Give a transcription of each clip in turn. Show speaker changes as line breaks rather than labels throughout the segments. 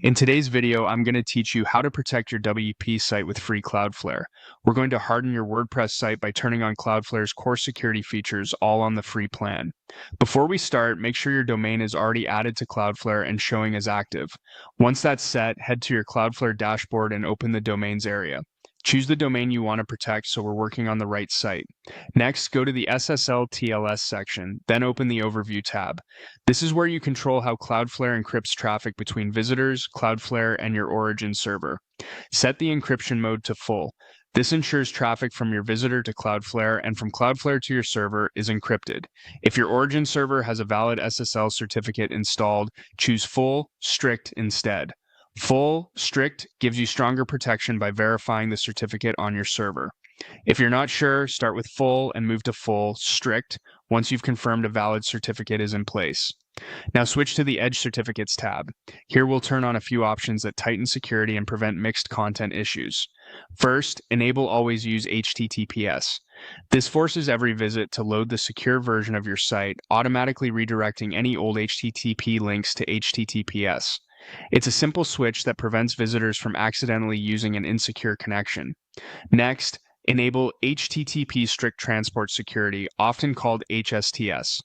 In today's video, I'm going to teach you how to protect your WP site with free Cloudflare. We're going to harden your WordPress site by turning on Cloudflare's core security features, all on the free plan. Before we start, make sure your domain is already added to Cloudflare and showing as active. Once that's set, head to your Cloudflare dashboard and open the domains area. Choose the domain you want to protect so we're working on the right site. Next, go to the SSL TLS section, then open the Overview tab. This is where you control how Cloudflare encrypts traffic between visitors, Cloudflare, and your origin server. Set the encryption mode to full. This ensures traffic from your visitor to Cloudflare and from Cloudflare to your server is encrypted. If your origin server has a valid SSL certificate installed, choose Full, Strict instead. Full, Strict gives you stronger protection by verifying the certificate on your server. If you're not sure, start with Full and move to Full, Strict once you've confirmed a valid certificate is in place. Now switch to the Edge Certificates tab. Here we'll turn on a few options that tighten security and prevent mixed content issues. First, enable Always Use HTTPS. This forces every visit to load the secure version of your site, automatically redirecting any old HTTP links to HTTPS. It's a simple switch that prevents visitors from accidentally using an insecure connection. Next, enable HTTP Strict Transport Security, often called HSTS.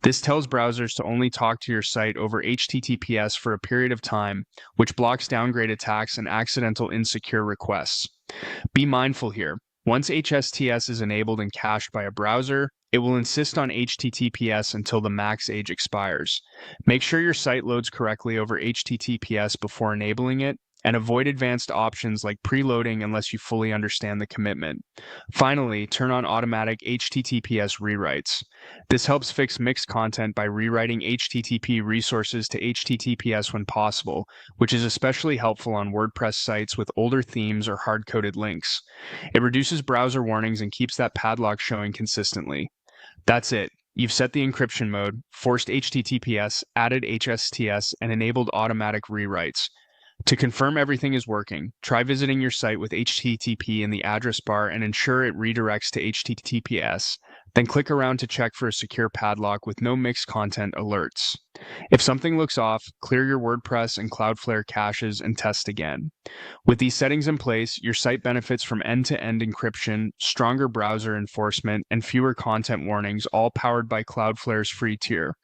This tells browsers to only talk to your site over HTTPS for a period of time, which blocks downgrade attacks and accidental insecure requests. Be mindful here. Once HSTS is enabled and cached by a browser, it will insist on HTTPS until the max age expires. Make sure your site loads correctly over HTTPS before enabling it, and avoid advanced options like preloading unless you fully understand the commitment. Finally, turn on automatic HTTPS rewrites. This helps fix mixed content by rewriting HTTP resources to HTTPS when possible, which is especially helpful on WordPress sites with older themes or hard-coded links. It reduces browser warnings and keeps that padlock showing consistently. That's it. You've set the encryption mode, forced HTTPS, added HSTS, and enabled automatic rewrites. To confirm everything is working, try visiting your site with HTTP in the address bar and ensure it redirects to HTTPS. Then click around to check for a secure padlock with no mixed content alerts. If something looks off, clear your WordPress and Cloudflare caches and test again. With these settings in place, your site benefits from end-to-end encryption, stronger browser enforcement, and fewer content warnings, all powered by Cloudflare's free tier.